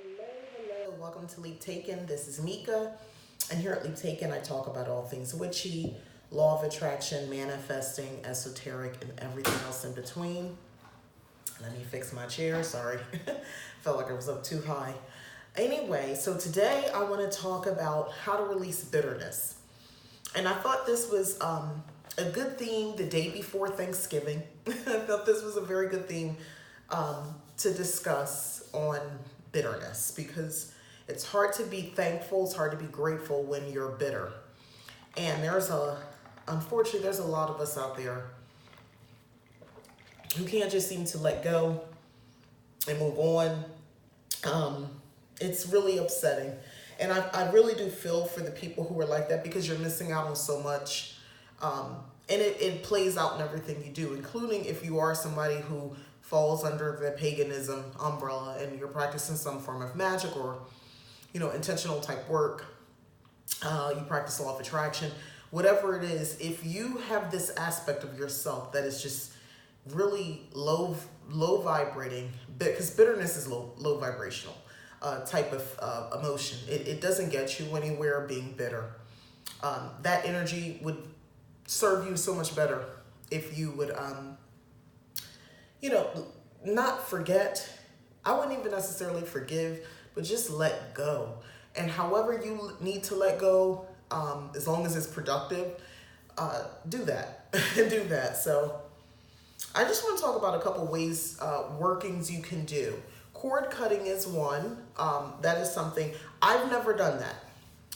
Hello, welcome to Leap Taken. This is Mika, and here at Leap Taken, I talk about all things witchy, law of attraction, manifesting, esoteric, and everything else in between. Let me fix my chair. Sorry, felt like I was up too high. Anyway, so today I want to talk about how to release bitterness, and I thought this was a good theme the day before Thanksgiving. I thought this was a very good theme to discuss on bitterness because it's hard to be thankful, it's hard to be grateful when you're bitter. And unfortunately, there's a lot of us out there who can't just seem to let go and move on. It's really upsetting. And I really do feel for the people who are like that because you're missing out on so much. And it plays out in everything you do, including if you are somebody who falls under the paganism umbrella and you're practicing some form of magic or, intentional type work. You practice law of attraction, whatever it is. If you have this aspect of yourself that is just really low vibrating, because bitterness is low vibrational type of emotion. It doesn't get you anywhere being bitter. That energy would serve you so much better if you would not forget. I wouldn't even necessarily forgive, but just let go. And however you need to let go, as long as it's productive, do that. Do that. So I just want to talk about a couple ways, workings you can do. Cord cutting is one. That is something I've never done that.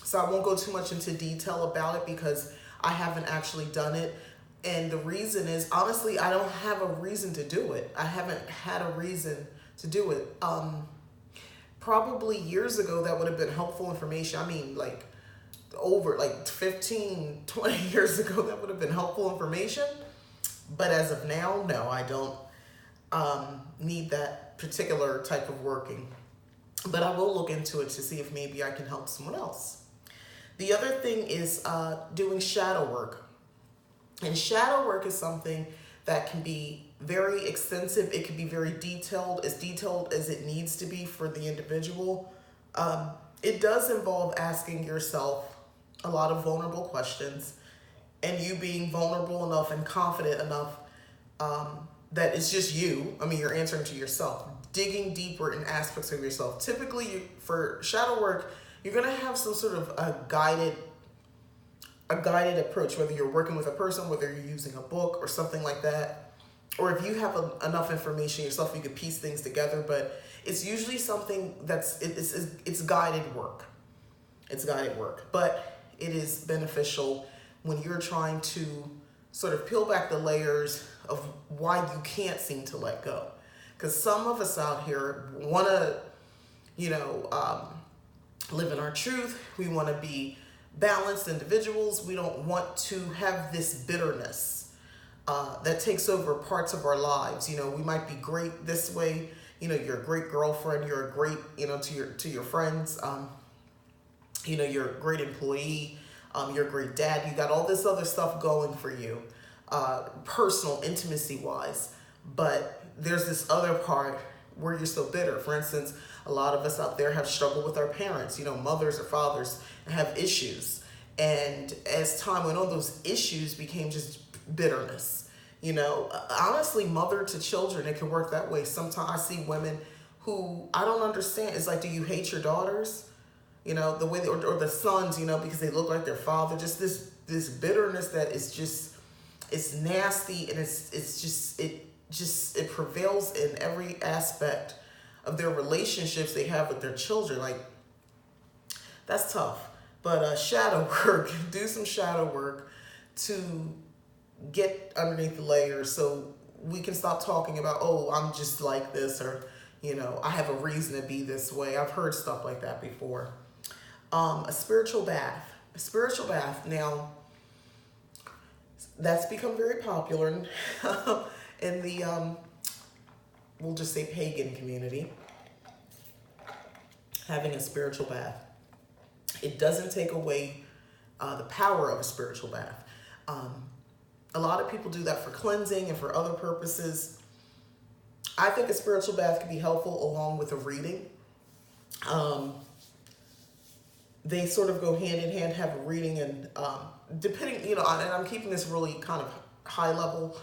So I won't go too much into detail about it because I haven't actually done it. And the reason is, honestly, I don't have a reason to do it. I haven't had a reason to do it. Probably years ago, that would have been helpful information. I mean, over 15, 20 years ago, that would have been helpful information. But as of now, no, I don't need that particular type of working. But I will look into it to see if maybe I can help someone else. The other thing is doing shadow work. And shadow work is something that can be very extensive. It can be very detailed as it needs to be for the individual. It does involve asking yourself a lot of vulnerable questions and you being vulnerable enough and confident enough that it's just you. I mean, you're answering to yourself, digging deeper in aspects of yourself. Typically, for shadow work, you're going to have some sort of a guided approach, whether you're working with a person, whether you're using a book or something like that, or if you have enough information yourself, you could piece things together. But it's usually something it's guided work. It's guided work, but it is beneficial when you're trying to sort of peel back the layers of why you can't seem to let go. Because some of us out here want to, live in our truth. We want to be balanced individuals. We don't want to have this bitterness that takes over parts of our lives. We might be great this way. You're a great girlfriend. You're a great, to your friends. You're a great employee. You're a great dad. You got all this other stuff going for you, personal intimacy wise. But there's this other part where you're so bitter. For instance, a lot of us out there have struggled with our parents, mothers or fathers, and have issues. And as time went on, those issues became just bitterness. Honestly, mother to children, it can work that way. Sometimes I see women who I don't understand. It's like, do you hate your daughters? The way or the sons, because they look like their father. Just this bitterness that is just, it's nasty, and it prevails in every aspect of their relationships they have with their children. Like, that's tough. But shadow work, do some shadow work to get underneath the layers so we can stop talking about, oh, I'm just like this, or, I have a reason to be this way. I've heard stuff like that before. A spiritual bath. A spiritual bath. Now, that's become very popular in the, we'll just say, pagan community, having a spiritual bath. It doesn't take away the power of a spiritual bath. A lot of people do that for cleansing and for other purposes. I think a spiritual bath can be helpful along with a reading. Um, they sort of go hand in hand, have a reading, and depending, and I'm keeping this really kind of high level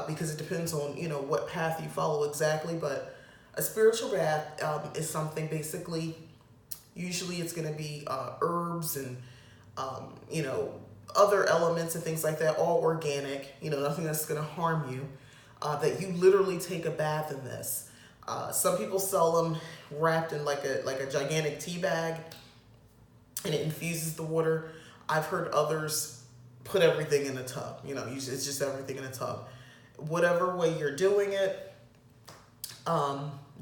because it depends on, what path you follow exactly. But a spiritual bath is something basically, usually it's going to be herbs and, other elements and things like that, all organic, nothing that's going to harm you, that you literally take a bath in this. Some people sell them wrapped in like a gigantic tea bag, and it infuses the water. I've heard others put everything in a tub. It's just everything in a tub. Whatever way you're doing it,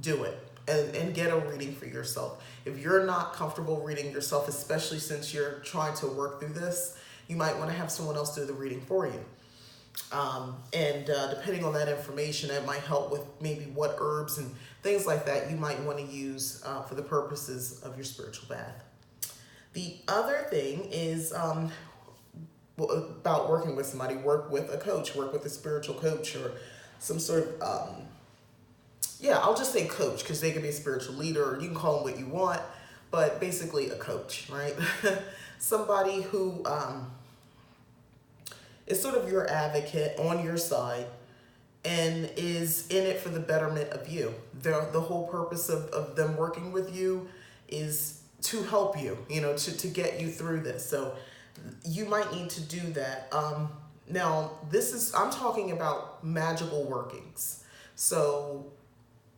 do it and get a reading for yourself. If you're not comfortable reading yourself, especially since you're trying to work through this, you might want to have someone else do the reading for you. And depending on that information, it might help with maybe what herbs and things like that you might want to use for the purposes of your spiritual bath. The other thing is about working with somebody. Work with a coach, work with a spiritual coach or some sort of, I'll just say coach because they can be a spiritual leader, or you can call them what you want, but basically a coach, right? Somebody who is sort of your advocate, on your side, and is in it for the betterment of you. The whole purpose of them working with you is to help you, to get you through this. So you might need to do that. Now, I'm talking about magical workings. So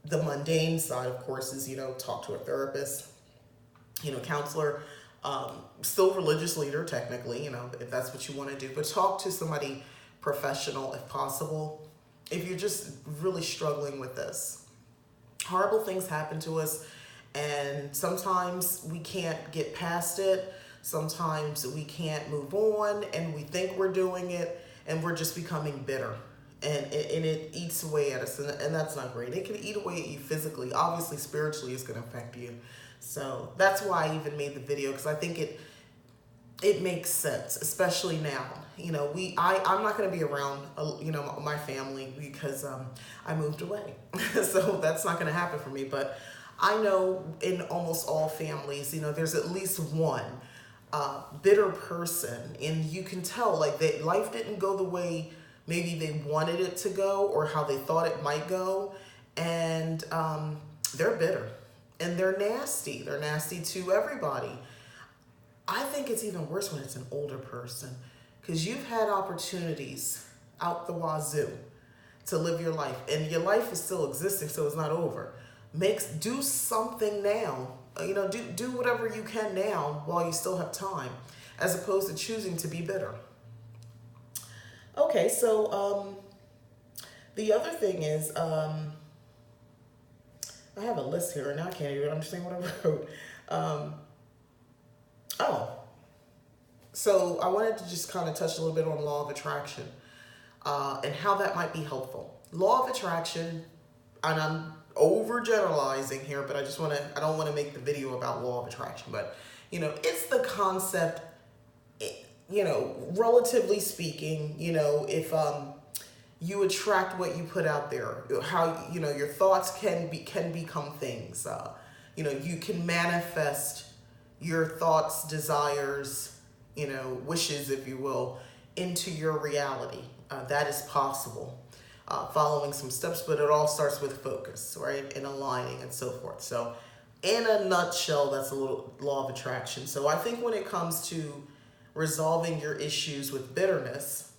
the mundane side, of course, is, talk to a therapist, counselor, still religious leader, technically, if that's what you want to do, but talk to somebody professional if possible. If you're just really struggling with this, horrible things happen to us, and sometimes we can't get past it. Sometimes we can't move on, and we think we're doing it, and we're just becoming bitter. And it eats away at us, and that's not great. It can eat away at you physically. Obviously, spiritually, it's going to affect you. So that's why I even made the video, because I think it makes sense, especially now. I'm not going to be around, my family because I moved away. So that's not going to happen for me. But I know in almost all families, there's at least one bitter person, and you can tell like that life didn't go the way maybe they wanted it to go or how they thought it might go, and they're bitter and they're nasty. They're nasty to everybody. I think it's even worse when it's an older person, because you've had opportunities out the wazoo to live your life, and your life is still existing, so it's not over. Do something now. Do whatever you can now while you still have time, as opposed to choosing to be bitter. Okay, so the other thing is, I have a list here, and I can't even understand what I wrote. So I wanted to just kind of touch a little bit on law of attraction and how that might be helpful. Law of attraction, and I'm overgeneralizing here, but I don't want to make the video about law of attraction, but it's the concept, relatively speaking, if you attract what you put out there, how your thoughts can become things. You can manifest your thoughts, desires, wishes, if you will, into your reality. That is possible. Following some steps, but it all starts with focus, right? And aligning and so forth. So in a nutshell, that's a little law of attraction. So I think when it comes to resolving your issues with bitterness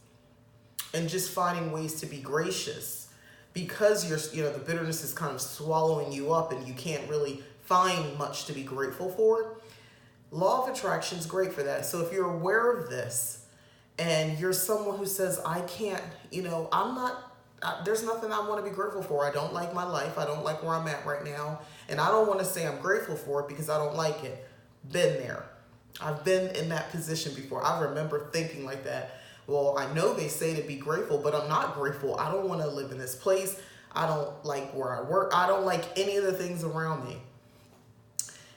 and just finding ways to be gracious, because the bitterness is kind of swallowing you up and you can't really find much to be grateful for, law of attraction is great for that. So if you're aware of this and you're someone who says, I can't, there's nothing I want to be grateful for. I don't like my life. I don't like where I'm at right now. And I don't want to say I'm grateful for it because I don't like it. Been there. I've been in that position before. I remember thinking like that. Well, I know they say to be grateful, but I'm not grateful. I don't want to live in this place. I don't like where I work. I don't like any of the things around me.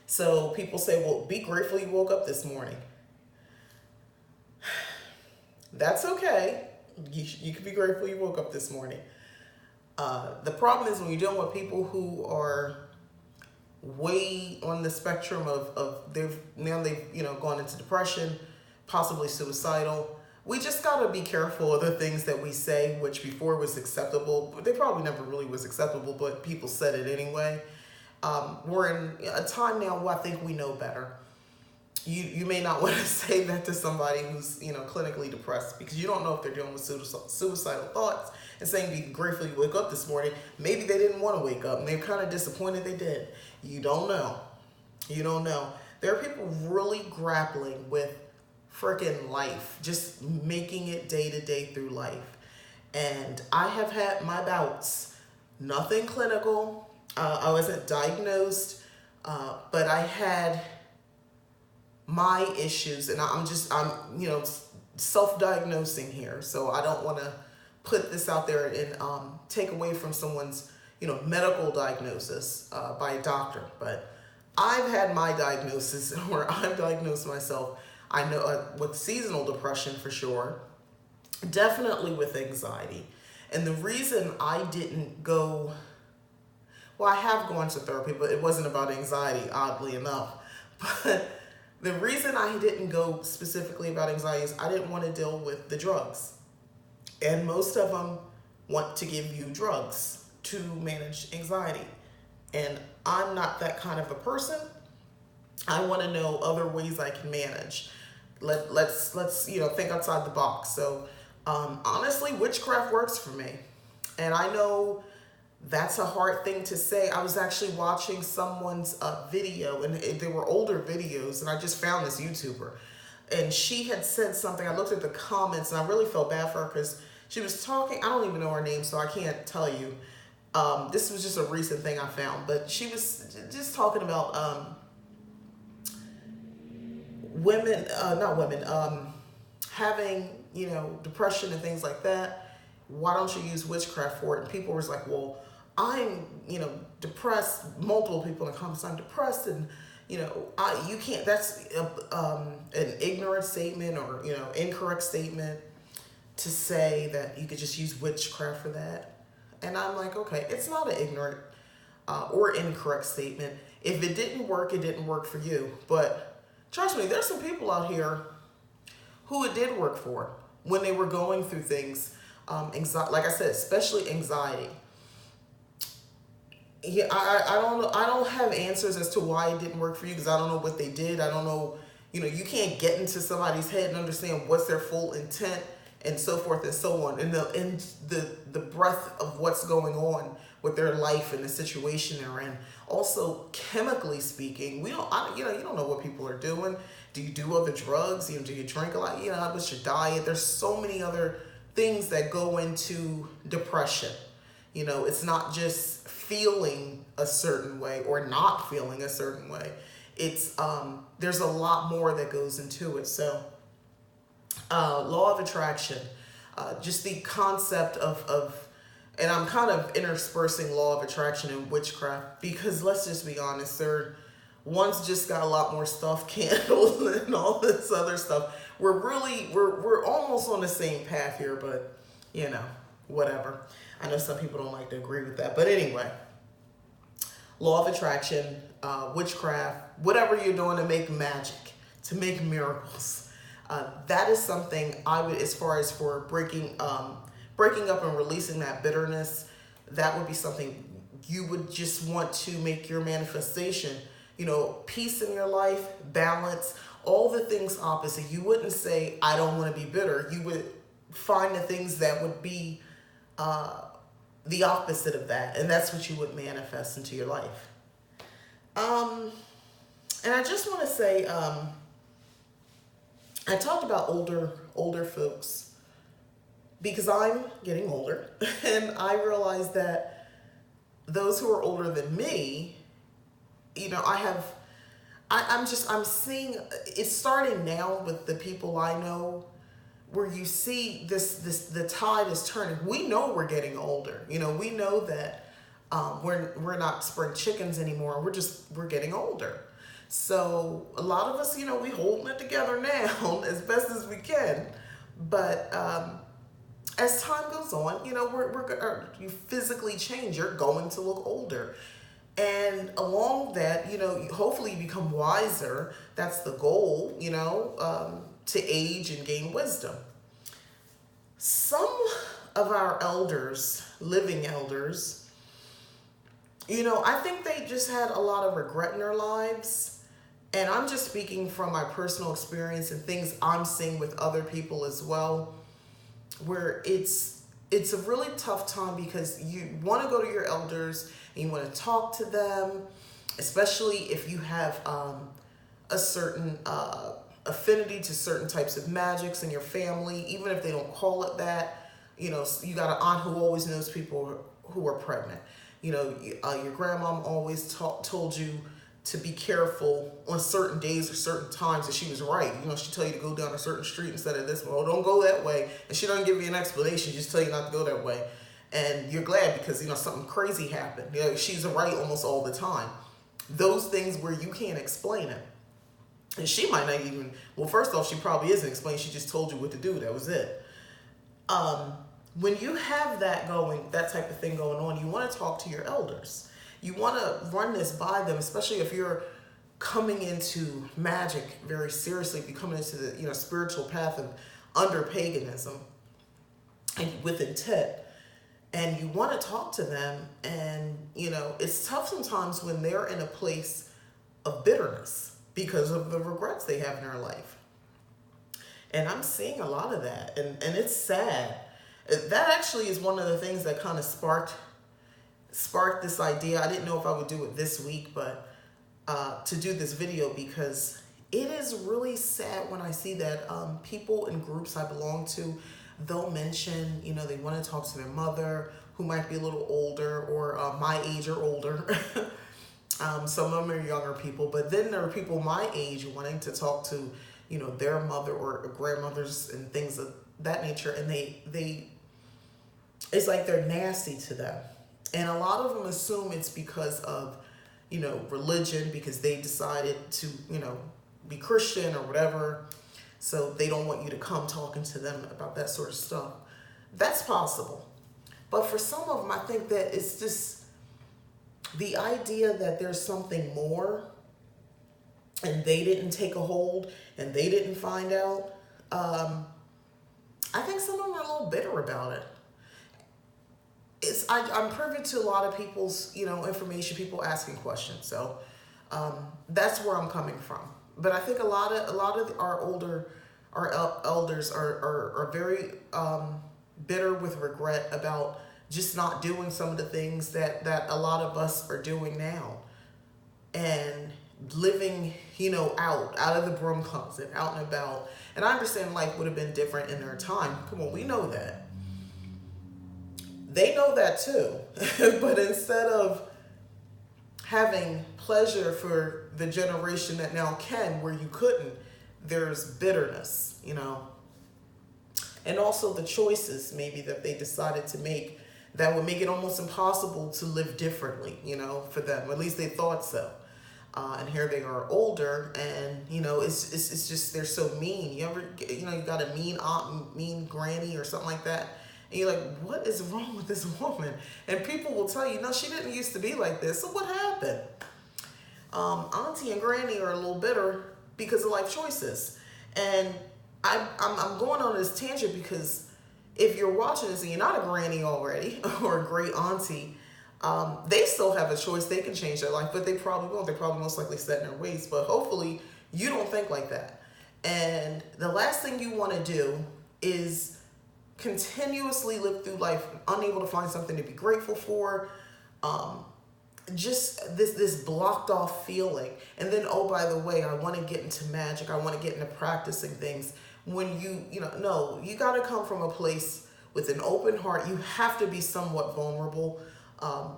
So people say, well, be grateful you woke up this morning. That's okay. You can be grateful you woke up this morning. The problem is when you're dealing with people who are way on the spectrum of they've gone into depression, possibly suicidal. We just gotta be careful of the things that we say, which before was acceptable, but they probably never really was acceptable, but people said it anyway. We're in a time now where I think we know better. You may not want to say that to somebody who's clinically depressed, because you don't know if they're dealing with suicidal thoughts and saying you gratefully wake up this morning. Maybe they didn't want to wake up and they're kind of disappointed they did. You don't know. You don't know. There are people really grappling with freaking life, just making it day to day through life. And I have had my bouts. Nothing clinical. I wasn't diagnosed, but I had my issues, and I'm self-diagnosing here, so I don't want to put this out there and take away from someone's medical diagnosis by a doctor. But I've had my diagnosis where I've diagnosed myself. I know with seasonal depression for sure, definitely with anxiety. And the reason I didn't go, well, I have gone to therapy, but it wasn't about anxiety, oddly enough. But the reason I didn't go specifically about anxiety is I didn't want to deal with the drugs. And most of them want to give you drugs to manage anxiety. And I'm not that kind of a person. I want to know other ways I can manage. Let's think outside the box. So honestly, witchcraft works for me. And I know that's a hard thing to say. I was actually watching someone's video, and they were older videos, and I just found this YouTuber. And she had said something. I looked at the comments, and I really felt bad for her because she was talking. I don't even know her name, so I can't tell you. This was just a recent thing I found. But she was just talking about having, depression and things like that. Why don't you use witchcraft for it? And people was like, well, I'm, depressed. Multiple people in the comments, I'm depressed, and you can't. That's an ignorant statement or incorrect statement to say that you could just use witchcraft for that. And I'm like, okay, it's not an ignorant or incorrect statement. If it didn't work, it didn't work for you. But trust me, there's some people out here who it did work for when they were going through things. Anxiety, like I said, especially anxiety. Yeah, I don't know. I don't have answers as to why it didn't work for you, because I don't know what they did. I don't know. You can't get into somebody's head and understand what's their full intent and so forth and so on. And the breadth of what's going on with their life and the situation they're in. Also, chemically speaking, you don't know what people are doing. Do you do other drugs? Do you drink a lot? What's your diet? There's so many other things that go into depression. It's not just feeling a certain way or not feeling a certain way. It's there's a lot more that goes into it. So law of attraction, just the concept of and I'm kind of interspersing law of attraction and witchcraft, because let's just be honest, one's just got a lot more stuff candles and all this other stuff. We're almost on the same path here, but whatever. I know some people don't like to agree with that, but anyway, law of attraction, witchcraft, whatever you're doing to make magic, to make miracles, that is something I would, as far as for breaking up and releasing that bitterness, that would be something you would just want to make your manifestation. Peace in your life, balance, all the things opposite. You wouldn't say, I don't want to be bitter. You would find the things that would be the opposite of that. And that's what you would manifest into your life. And I just want to say, I talked about older folks because I'm getting older. And I realized that those who are older than me, I'm seeing it's starting now with the people I know, where you see the tide is turning. We know we're getting older. We know that we're not spring chickens anymore. We're getting older. So a lot of us, we holding it together now as best as we can. But as time goes on, you physically change. You're going to look older. And along that, hopefully you become wiser. That's the goal, to age and gain wisdom. Some of our elders, living elders, I think they just had a lot of regret in their lives. And I'm just speaking from my personal experience and things I'm seeing with other people as well, where it's a really tough time because you want to go to your elders and you want to talk to them, especially if you have a certain affinity to certain types of magics in your family, even if they don't call it that. You got an aunt who always knows people who are pregnant. Your grandmom always told you to be careful on certain days or certain times, and she was right. She tell you to go down a certain street instead of this one. Oh, don't go that way. And she doesn't give you an explanation, just tell you not to go that way. And you're glad because, something crazy happened. She's right almost all the time. Those things where you can't explain it. And she might not even, first off, she probably isn't explaining. She just told you what to do. That was it. When you have that type of thing going on, you want to talk to your elders. You want to run this by them, especially if you're coming into magic very seriously, if you're coming into the spiritual path of under paganism and with intent. And you want to talk to them, and it's tough sometimes when they're in a place of bitterness because of the regrets they have in their life. And I'm seeing a lot of that, and it's sad. That actually is one of the things that kind of sparked this idea. I didn't know if I would do it this week, but to do this video, because it is really sad when I see that people in groups I belong to, they'll mention, they want to talk to their mother, who might be a little older or my age or older. Some of them are younger people, but then there are people my age wanting to talk to, their mother or grandmothers and things of that nature, and they it's like they're nasty to them. And a lot of them assume it's because of, religion, because they decided to, be Christian or whatever. So they don't want you to come talking to them about that sort of stuff. That's possible. But for some of them, I think that it's just the idea that there's something more and they didn't take a hold and they didn't find out. I think some of them are a little bitter about it. I'm privy to a lot of people's, information, people asking questions. So that's where I'm coming from. But I think a lot of our elders are very bitter with regret about just not doing some of the things that a lot of us are doing now, and living, out of the broom closet, out and about. And I understand life would have been different in their time. Come on, we know that. They know that too. But instead of having pleasure for the generation that now can, where you couldn't, there's bitterness, and also the choices maybe that they decided to make that would make it almost impossible to live differently, for them. At least they thought so. And here they are older, and it's just they're so mean. You ever you got a mean aunt, mean granny, or something like that, and you're like, what is wrong with this woman? And people will tell you, no, she didn't used to be like this. So what happened? Auntie and granny are a little bitter because of life choices. And I'm going on this tangent because if you're watching this and you're not a granny already or a great auntie, they still have a choice. They can change their life, but they probably won't. They're probably most likely set in their ways. But hopefully you don't think like that. And the last thing you want to do is continuously live through life unable to find something to be grateful for. Just this blocked off feeling. And then, oh, by the way, I want to get into magic. I want to get into practicing things. When no, you got to come from a place with an open heart. You have to be somewhat vulnerable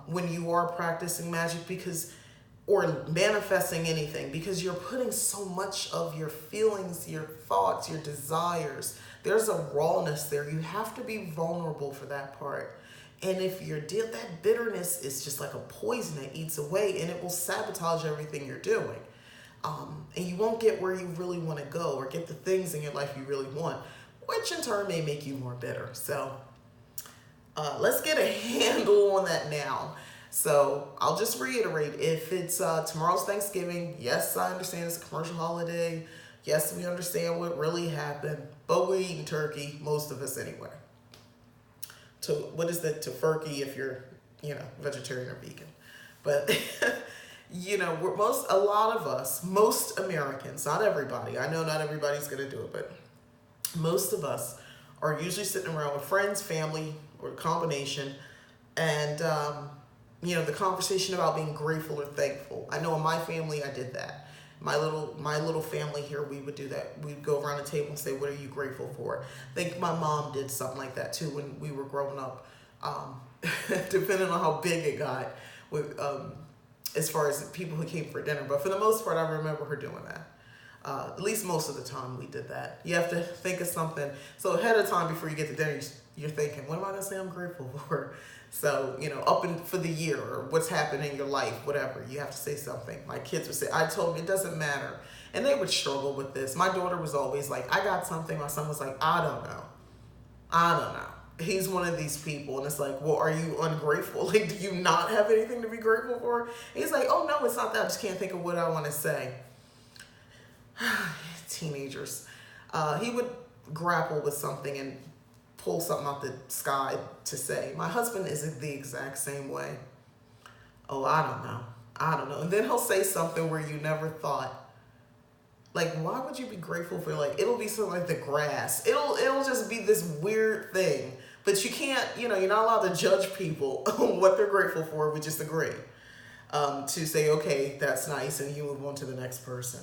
when you are practicing magic, or manifesting anything, because you're putting so much of your feelings, your thoughts, your desires. There's a rawness there. You have to be vulnerable for that part. And if that bitterness is just like a poison that eats away, and it will sabotage everything you're doing. And you won't get where you really want to go, or get the things in your life you really want, which in turn may make you more bitter. So let's get a handle on that now. So I'll just reiterate, if it's tomorrow's Thanksgiving, yes, I understand it's a commercial holiday. Yes, we understand what really happened, but we're eating turkey, most of us anyway. To what is that, tofurkey if you're, vegetarian or vegan. But a lot of us, most Americans, not everybody. I know not everybody's gonna do it, but most of us are usually sitting around with friends, family, or a combination, and the conversation about being grateful or thankful. I know in my family, I did that. My little family here, we would do that. We'd go around the table and say, "What are you grateful for?" I think my mom did something like that too when we were growing up. Depending on how big it got, with as far as people who came for dinner. But for the most part, I remember her doing that. At least most of the time we did that. You have to think of something. So ahead of time before you get to dinner, you're thinking, what am I going to say I'm grateful for? So, up for the year or what's happened in your life, whatever, you have to say something. My kids would say, I told them it doesn't matter. And they would struggle with this. My daughter was always like, I got something. My son was like, I don't know. He's one of these people. And it's like, well, are you ungrateful? Like, do you not have anything to be grateful for? And he's like, oh, no, it's not that. I just can't think of what I want to say. Teenagers. He would grapple with something and pull something out the sky to say. My husband is the exact same way. Oh, I don't know. And then he'll say something where you never thought. Like, why would you be grateful for? Like, it'll be something like the grass. It'll just be this weird thing. But you can't, you're not allowed to judge people on what they're grateful for. We just agree to say, okay, that's nice, and you move on to the next person.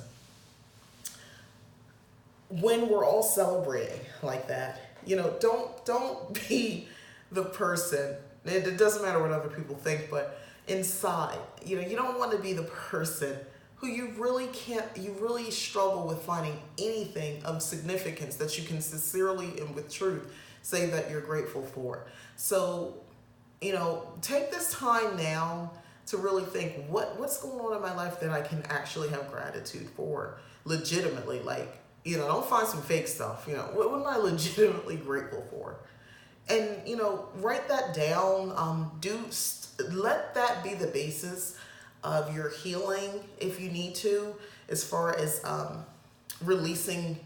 When we're all celebrating like that, don't be the person. It doesn't matter what other people think, but inside, you don't want to be the person who you really struggle with finding anything of significance that you can sincerely and with truth say that you're grateful for. So, take this time now to really think what's going on in my life that I can actually have gratitude for legitimately. Like, don't find some fake stuff. What am I legitimately grateful for? And, write that down. Let that be the basis of your healing if you need to, as far as releasing,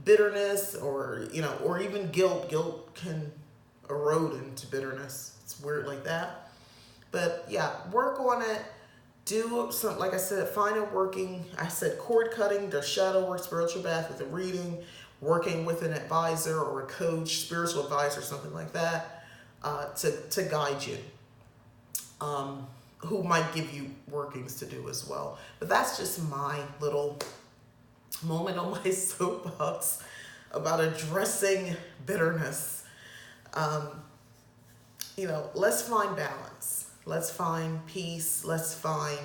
bitterness or even guilt. Guilt can erode into bitterness. It's weird like that. But yeah, work on it. Do some, like I said, find it working. I said cord cutting, there's shadow work, spiritual bath with a reading, working with an advisor or a coach, spiritual advisor, something like that, to guide you, who might give you workings to do as well. But that's just my little moment on my soapbox about addressing bitterness. Let's find balance. Let's find peace. Let's find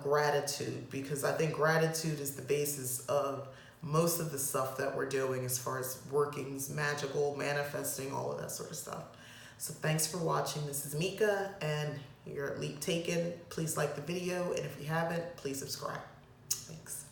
gratitude, because I think gratitude is the basis of most of the stuff that we're doing as far as workings, magical, manifesting, all of that sort of stuff. So thanks for watching. This is Mika, and you're at Leap Taken. Please like the video, and if you haven't, please subscribe. Thanks.